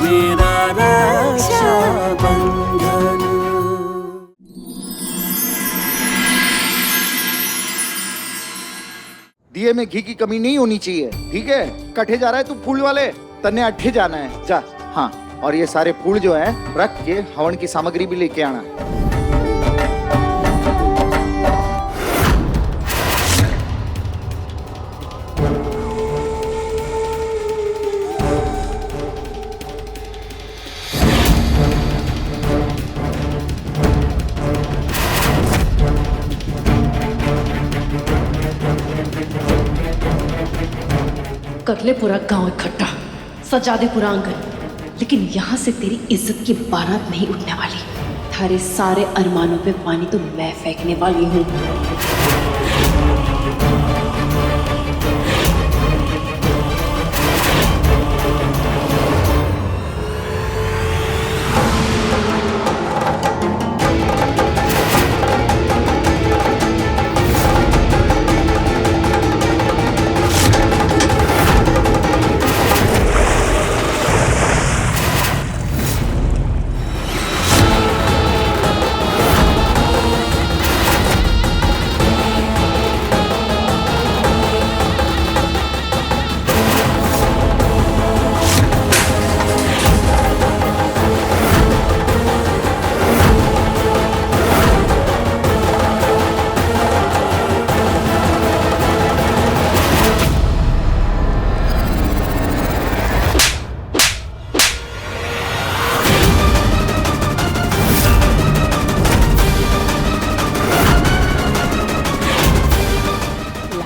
मेरा रक्षाबंधन। दिए में घी की कमी नहीं होनी चाहिए, ठीक है? कटे जा रहा है तू फूल वाले, तन्ने अट्ठे जाना है, जा। हाँ, और ये सारे फूल जो हैं रख के हवन की सामग्री भी लेके आना। कर ले पूरा गांव इकट्ठा, सजा दे पूरा आंगन, लेकिन यहाँ से तेरी इज्जत की बारात नहीं उठने वाली। थारे सारे अरमानों पे पानी तो मैं फेंकने वाली हूँ।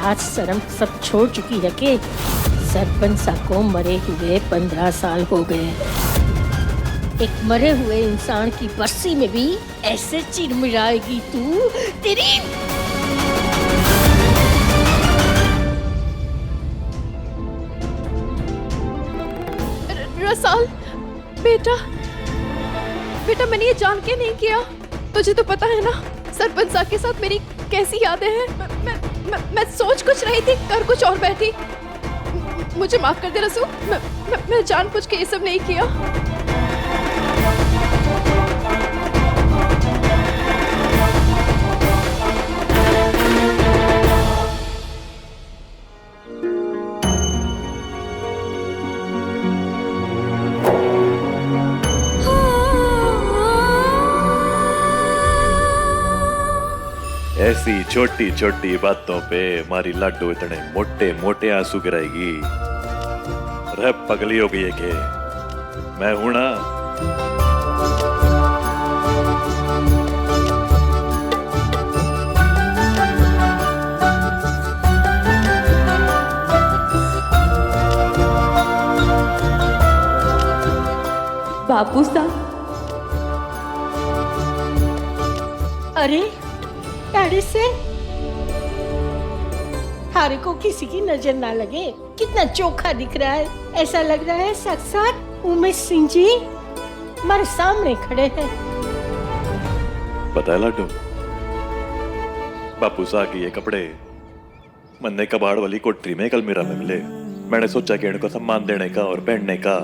आज शर्म सब छोड़ चुकी है कि सरपंच सा को मरे हुए 15 साल हो गए। एक मरे हुए इंसान की बरसी में भी ऐसे चिरमिराएगी तू, तेरी रसाल बेटा, बेटा मैंने ये जान के नहीं किया। तुझे तो पता है ना सरपंच साहब के साथ मेरी कैसी यादें हैं। मैं सोच कुछ रही थी, कर कुछ और बैठी। मुझे माफ कर दे रसू, मैं जानबूझ के ये सब नहीं किया। ऐसी छोटी छोटी बातों पे मारी लाडो इतने मोटे मोटे आंसू गिराएगी। रह पगली हो गई है कि मैं हूं ना। बापू साहब, अरे डैडी से थारे को किसी की नजर ना लगे, कितना चोखा दिख रहा है। ऐसा लग रहा है साक्षात उमेश सिंह जी हमारे सामने खड़े हैं। पता है लाडो, बापू साहब के ये कपड़े मन्ने कबाड़ वाली कोठरी में कल मेरा में मिले। मैंने सोचा कि इनको सम्मान देने का और पहनने का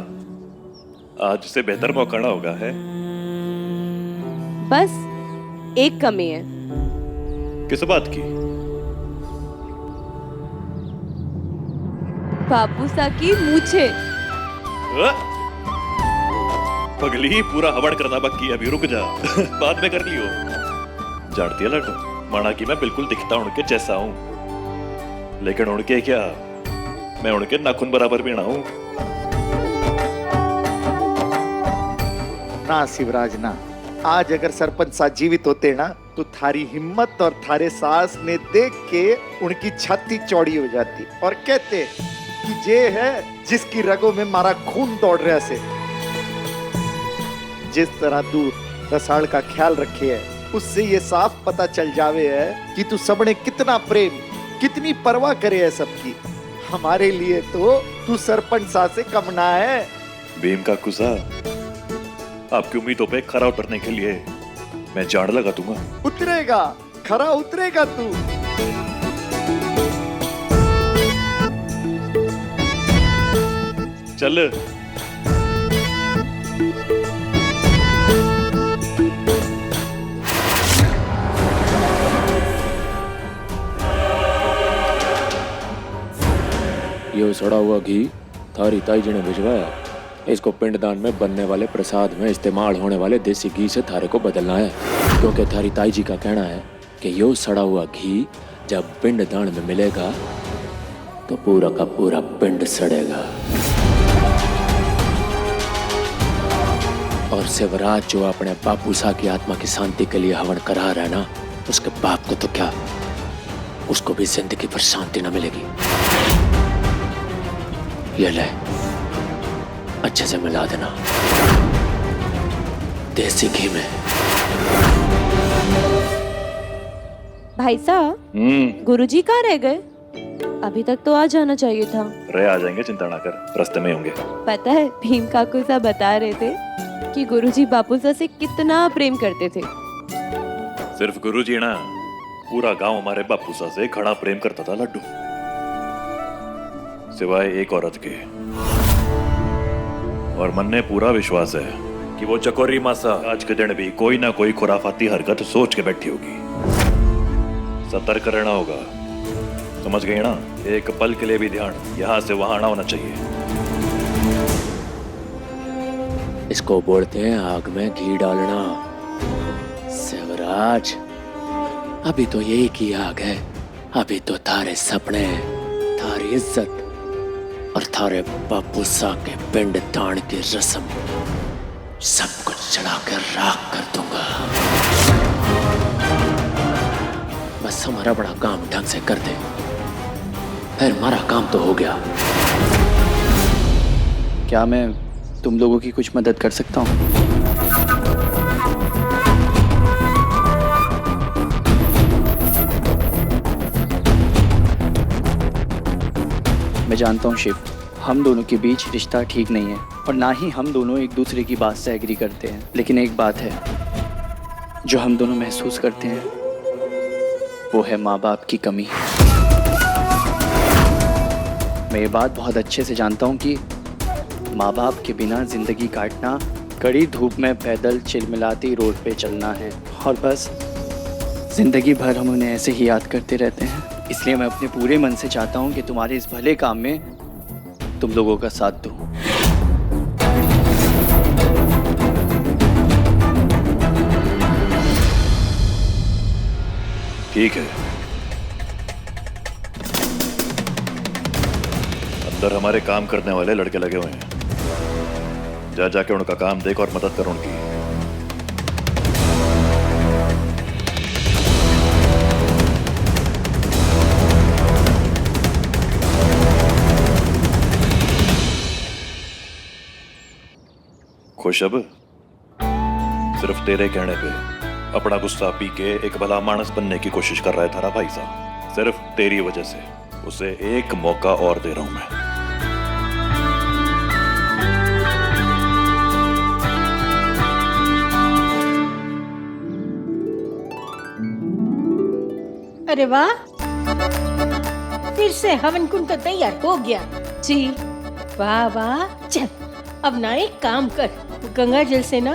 आज से बेहतर मौका ना होगा है। बस एक कमी है। किस बात की? बापू सा की मूछे। पगली पूरा हवड़ करना बाकी है, अभी रुक जा। बाद में कर लियो। जानती है लड्डू, माना कि मैं बिल्कुल दिखता उनके जैसा हूँ, लेकिन उनके क्या, मैं उनके नाखून बराबर भी ना हूँ। ना शिवराज ना, आज अगर सरपंच साहब जीवित होते ना तो थारी हिम्मत और थारे साहस ने देख के उनकी छाती चौड़ी हो जाती और कहते कि ये है जिसकी रगों में मारा खून दौड़ रहा से। जिस तरह तू रसाल का ख्याल रखे है, उससे ये साफ पता चल जावे है कि तू सबने कितना प्रेम, कितनी परवाह करे है सबकी। हमारे लिए तो तू सरपंच साहब से कम ना है। भीम का कुसा, आपकी उम्मीदों पे खरा उतरने के लिए मैं जान लगा दूंगा। उतरेगा, खरा उतरेगा तू। चल यो सड़ा हुआ घी थारी ताई जी ने भिजवाया। इसको पिंडदान में बनने वाले प्रसाद में इस्तेमाल होने वाले देसी घी से थारे को बदलना है, क्योंकि थारी ताई जी का कहना है कि यो सड़ा हुआ घी जब पिंडदान में मिलेगा तो पूरा का पूरा पिंड सड़ेगा। और शिवराज जो अपने बापू सा की आत्मा की शांति के लिए हवन करा रहा है ना, उसके बाप को तो क्या, उसको भी जिंदगी पर शांति न मिलेगी। ये ले, अच्छे से मिला देना देसी घी में। भाई साहब, गुरुजी कहाँ रह गए? अभी तक तो आ जाना चाहिए था। रहे आ जाएंगे, चिंता ना कर, रास्ते में ही होंगे। पता है, भीम काकू साहब बता रहे थे कि गुरुजी बापूसा से कितना प्रेम करते थे। सिर्फ गुरुजी ना, पूरा गांव हमारे बापूसा से खड़ा प्रेम करता था लड्डू, सिवाय एक औरत के। और मन ने पूरा विश्वास है कि वो चकोरी मासा आज के दिन भी कोई ना कोई खुराफाती हरकत सोच के बैठी होगी। सतर्क रहना होगा, समझ गए ना? एक पल के लिए भी ध्यान यहाँ से वहां ना होना चाहिए। इसको बोलते हैं आग में घी डालना। शिवराज, अभी तो यही की आग है, अभी तो थारे सपने, थारी इज्जत और थारे बापू सा के पिंड दान की रस्म सब कुछ चढ़ा कर राख कर दूंगा। बस हमारा बड़ा काम ढंग से कर दे, फिर हमारा काम तो हो गया। क्या मैं तुम लोगों की कुछ मदद कर सकता हूँ? मैं जानता हूँ शिव, हम दोनों के बीच रिश्ता ठीक नहीं है और ना ही हम दोनों एक दूसरे की बात से एग्री करते हैं, लेकिन एक बात है जो हम दोनों महसूस करते हैं, वो है माँ बाप की कमी। मैं ये बात बहुत अच्छे से जानता हूँ कि माँ बाप के बिना जिंदगी काटना कड़ी धूप में पैदल चिलमिलाती रोड पे चलना है, और बस जिंदगी भर हम उन्हें ऐसे ही याद करते रहते हैं। इसलिए मैं अपने पूरे मन से चाहता हूँ कि तुम्हारे इस भले काम में तुम लोगों का साथ दूँ। ठीक है, अंदर हमारे काम करने वाले लड़के लगे हुए हैं, जा जाके उनका काम देख और मदद कर उनकी। खुश अब? सिर्फ तेरे कहने पे अपना गुस्सा पी के एक भला मानस बनने की कोशिश कर रहा है थारा भाई साहब। सिर्फ तेरी वजह से उसे एक मौका और दे रहा हूं मैं। अरे वाह, फिर से हवन कुंड तो तैयार हो गया। जी वाह वाह, चल अब ना एक काम कर, गंगा जल से ना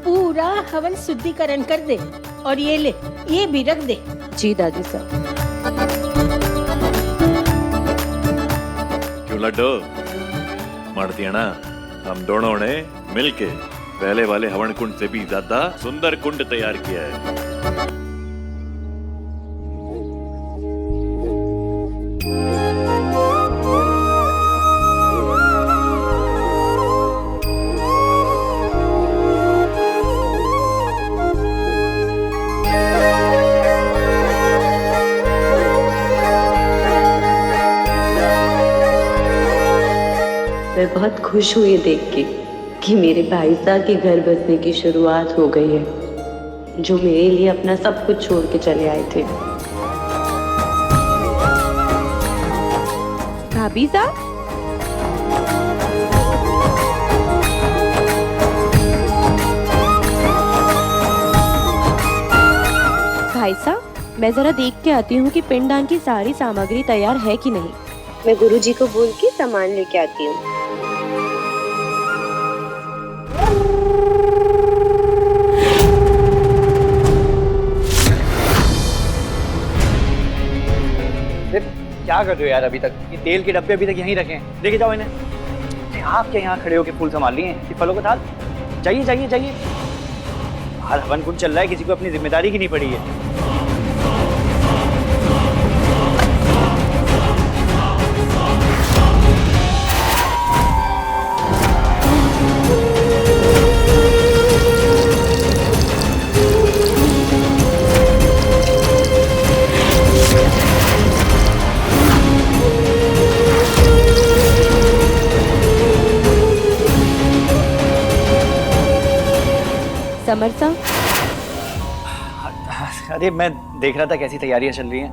पूरा हवन शुद्धिकरण कर दे और ये ले, ये भी रख दे। जी दादी साहब। क्यों लड्डू, मानती है ना? हम दोनों ने मिलके पहले वाले हवन कुंड से भी ज्यादा सुंदर कुंड तैयार किया है। मैं बहुत खुश हुई देख के कि मेरे भाई साहब के घर बसने की शुरुआत हो गई है, जो मेरे लिए अपना सब कुछ छोड़ के चले आए थे। भाभी साहब, भाई साहब, मैं जरा देख के आती हूँ कि पिंडदान की सारी सामग्री तैयार है कि नहीं। मैं गुरुजी को बोल के सामान लेके आती हूँ। क्या क्या कर रहे हो यार अभी तक? ये तेल के डब्बे अभी तक यहीं रखे हैं, लेके जाओ इन्हें। अरे आप क्या यहाँ खड़े होके फूल संभाल लिए हैं? ये फलों का थाल, जाइए जाइए जाइए। बाहर हवन कुंड चल रहा है, किसी को अपनी जिम्मेदारी की नहीं पड़ी है। समर साहब, अरे मैं देख रहा था कैसी तैयारियां चल रही हैं।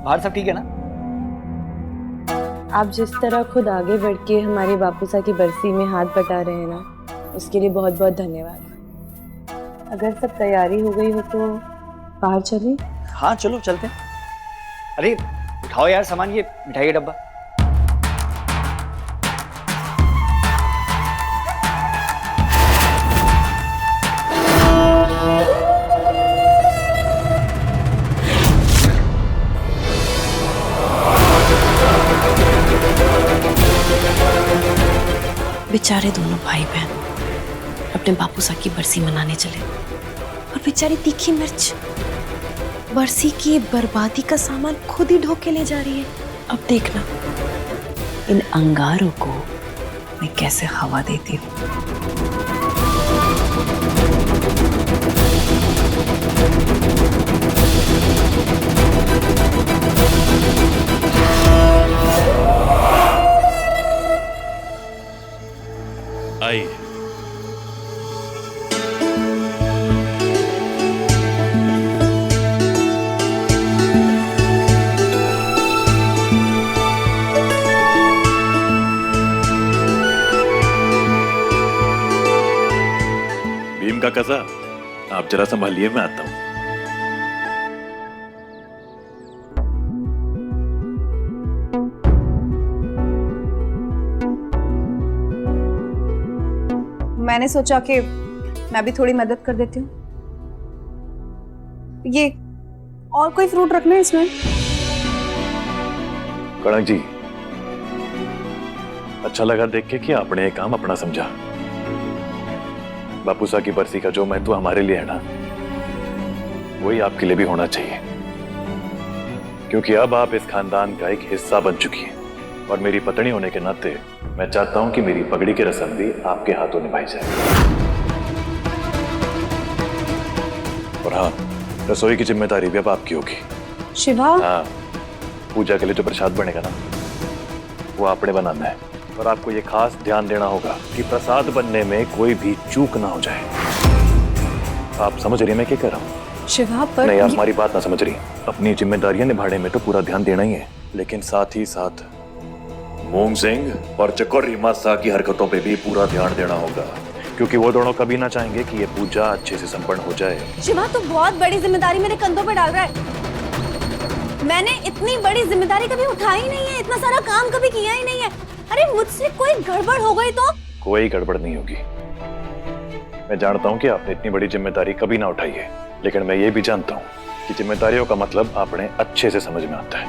बाहर सब ठीक है ना? आप जिस तरह खुद आगे बढ़ के हमारे बापूसा की बरसी में हाथ बटा रहे हैं ना, उसके लिए बहुत बहुत धन्यवाद। अगर सब तैयारी हो गई हो तो बाहर चलें? हाँ चलो चलते हैं। अरे उठाओ यार सामान, ये मिठाई का डब्बा। बेचारे दोनों भाई बहन अपने बापूसा की बरसी मनाने चले और बेचारी तीखी मिर्च बरसी की बर्बादी का सामान खुद ही ढोके ले जा रही है। अब देखना इन अंगारों को मैं कैसे हवा देती हूँ। आई भीम का कसा, आप जरा संभालिए, मैं आता हूं। मैंने सोचा कि मैं भी थोड़ी मदद कर देती हूँ। ये और कोई फ्रूट रखना है इसमें? कणक जी, अच्छा लगा देख के कि आपने ये काम अपना समझा। बापूसा की बरसी का जो महत्व हमारे लिए है ना, वही आपके लिए भी होना चाहिए, क्योंकि अब आप इस खानदान का एक हिस्सा बन चुकी हैं और मेरी पत्नी होने के नाते मैं चाहता हूं कि मेरी पगड़ी की रस्म भी आपके हाथों निभाई जाए। और हाँ, रसोई की जिम्मेदारी भी अब आपकी होगी। शिवा, हाँ, पूजा के लिए जो प्रसाद बनेगा ना, वो आपने बनाना है और आपको ये खास ध्यान देना होगा कि प्रसाद बनने में कोई भी चूक ना हो जाए। आप समझ रही हैं मैं क्या कह रहा हूँ? शिवा पर नहीं, आप हमारी बात ना समझ रही। अपनी जिम्मेदारियां निभाने में तो पूरा ध्यान देना ही है, लेकिन साथ ही साथ मूंग सिंह और चकोरी मासा की हरकतों पे भी पूरा ध्यान देना होगा, क्योंकि वो दोनों कभी ना चाहेंगे कि ये पूजा अच्छे से संपन्न हो जाए। शिवा, तू बहुत बड़ी जिम्मेदारी मेरे कंधों पे डाल रहा है। मैंने इतनी बड़ी जिम्मेदारी कभी उठाई नहीं है, इतना सारा काम कभी किया ही नहीं है। अरे मुझसे कोई गड़बड़ हो गई तो? कोई गड़बड़ नहीं होगी। मैं जानता हूँ कि आपने इतनी बड़ी जिम्मेदारी कभी ना उठाई है, लेकिन मैं ये भी जानता हूँ कि जिम्मेदारियों का मतलब आपने अच्छे से समझ में आता है,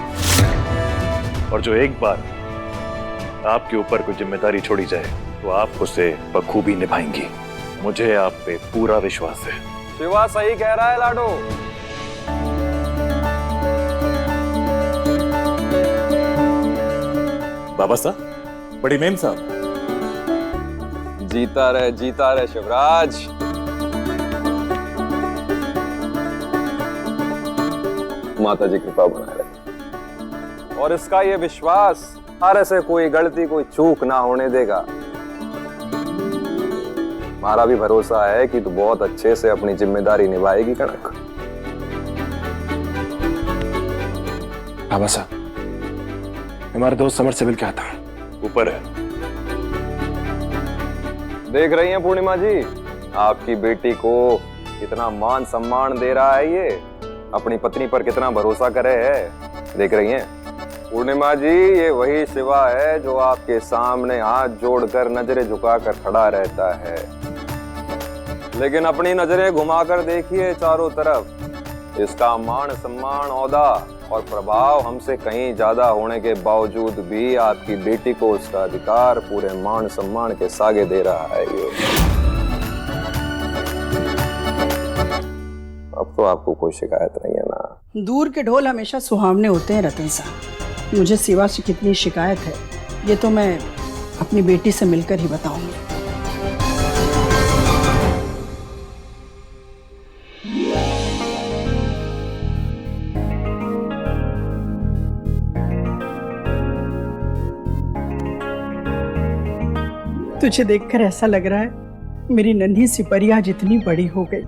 और जो एक बार आपके ऊपर कोई जिम्मेदारी छोड़ी जाए तो आप उसे बखूबी निभाएंगी। मुझे आप पे पूरा विश्वास है। शिवा सही कह रहा है लाडो। बाबा साहब, बड़ी मेम साहब। जीता रहे शिवराज। माता जी कृपा बनाए रहे, और इसका ये विश्वास हर से कोई गलती कोई चूक ना होने देगा। हमारा भी भरोसा है कि तू बहुत अच्छे से अपनी जिम्मेदारी निभाएगी कनक। बाबा साहब, हमारे दोस्त समर सिविल क्या था? ऊपर है। देख रही हैं पूर्णिमा जी, आपकी बेटी को कितना मान सम्मान दे रहा है, ये अपनी पत्नी पर कितना भरोसा करे है। देख रही हैं पूर्णिमा जी, ये वही शिवा है जो आपके सामने हाथ जोड़कर नजरें झुकाकर खड़ा रहता है, लेकिन अपनी नजरें घुमाकर देखिए चारों तरफ, इसका मान सम्मान औदा और प्रभाव हमसे कहीं ज्यादा होने के बावजूद भी आपकी बेटी को उसका अधिकार पूरे मान सम्मान के सागे दे रहा है ये। अब तो आपको कोई शिकायत नहीं है ना? दूर के ढोल हमेशा सुहावने होते हैं रतन साहब। मुझे सिवा से कितनी शिकायत है ये तो मैं अपनी बेटी से मिलकर ही बताऊंगी। तुझे देखकर ऐसा लग रहा है मेरी नन्ही सी परी आज इतनी बड़ी हो गई।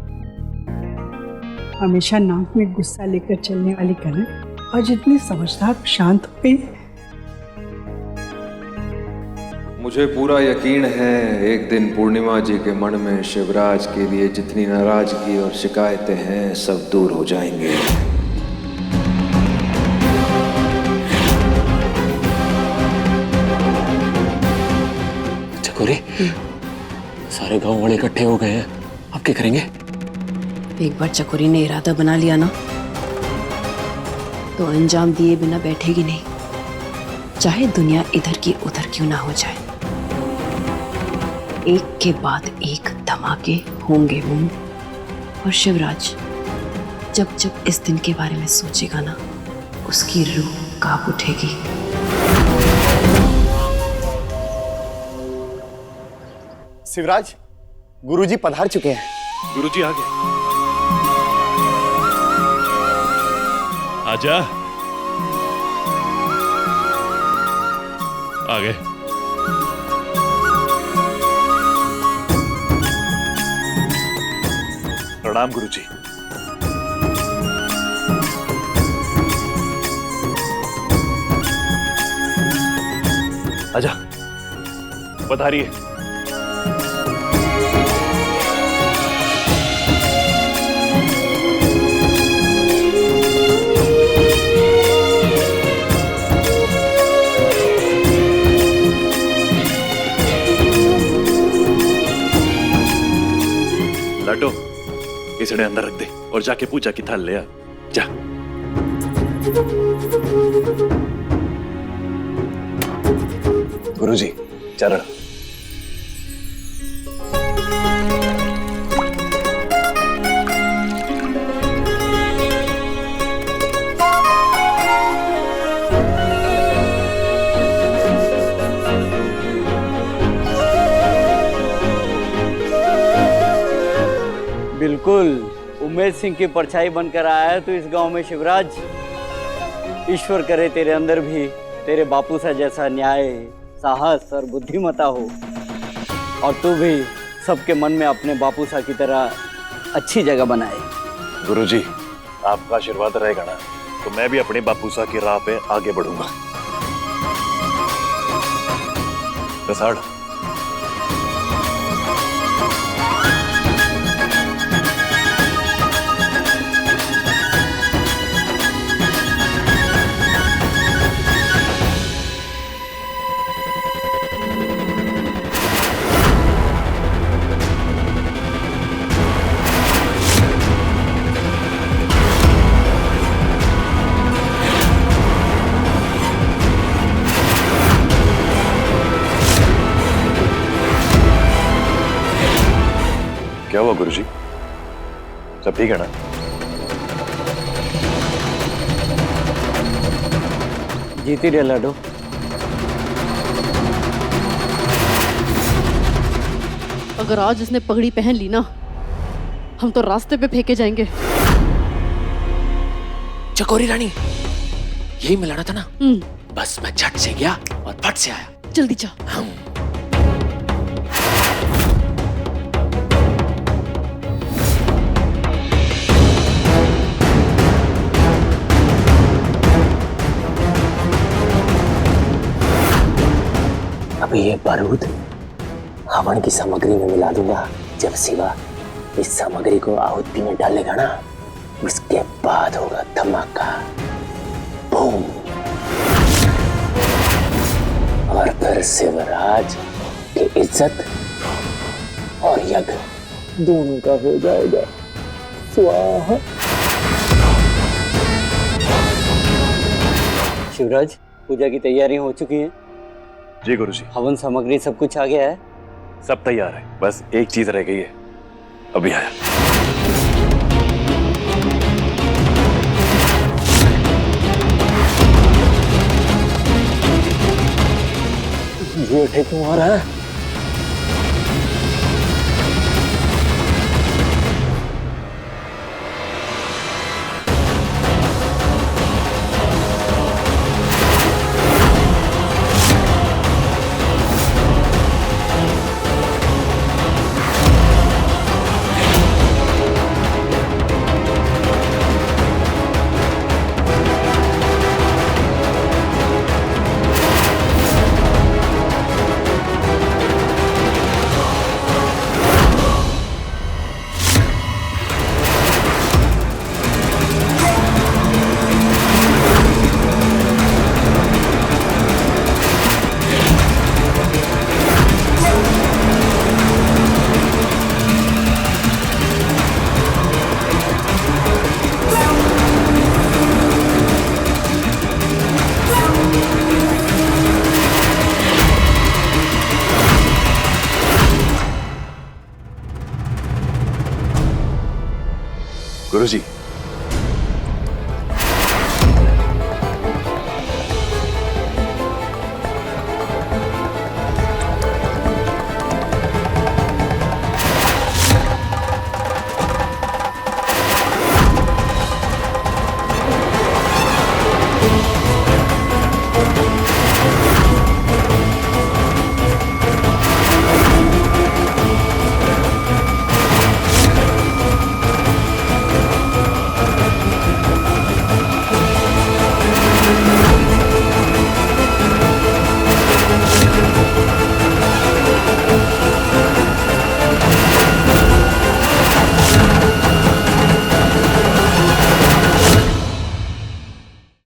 हमेशा नाक में गुस्सा लेकर चलने वाली कनक आज इतनी समझदार शांत हो गई। मुझे पूरा यकीन है एक दिन पूर्णिमा जी के मन में शिवराज के लिए जितनी नाराजगी और शिकायतें हैं सब दूर हो जाएंगे। चकोरी, सारे गांव वाले इकट्ठे हो गए हैं, अब क्या करेंगे? एक बार चकोरी ने इरादा बना लिया ना तो अंजाम दिए बिना बैठेगी नहीं, चाहे दुनिया इधर की उधर क्यों ना हो जाए। एक के बाद एक धमाके होंगे और शिवराज जब जब इस दिन के बारे में सोचेगा ना उसकी रूह कांप उठेगी। शिवराज, गुरुजी पधार चुके हैं। गुरुजी आ गए। आजा। आ गए। प्रणाम गुरुजी। आजा, पधारिए। लाटो, इसने अंदर रख दे और जाके पूजा की थाल ले आ। जा। गुरुजी, चरण। बिल्कुल उमेश सिंह की परछाई बनकर आया है तो इस गांव में शिवराज। ईश्वर करे तेरे अंदर भी तेरे बापू सा जैसा न्याय, साहस और बुद्धिमता हो और तू भी सबके मन में अपने बापू सा की तरह अच्छी जगह बनाए। गुरुजी, आपका आशीर्वाद रहेगा ना तो मैं भी अपने बापू सा की राह पे आगे बढ़ूंगा। कसाड़। क्या हुआ गुरुजी? सब ठीक है ना? जीती रे लाडो। अगर आज इसने पगड़ी पहन ली ना हम तो रास्ते पे फेंके जाएंगे। चकोरी रानी, यही मिलाना था ना? बस मैं झट से गया और फट से आया। जल्दी जा। अब ये बारूद हवन की सामग्री में मिला दूंगा। जब शिवा इस सामग्री को आहुति में डालेगा ना उसके बाद होगा धमाका, बूम। और फिर शिवराज की इज्जत और यज्ञ दोनों का हो जाएगा स्वाहा। शिवराज, पूजा की तैयारियां हो चुकी हैं? जी गुरुजी। हवन सामग्री सब कुछ आ गया है? सब तैयार है, बस एक चीज रह गई है, अभी आया। ये उठे तुम्हारा है? गुरुजी,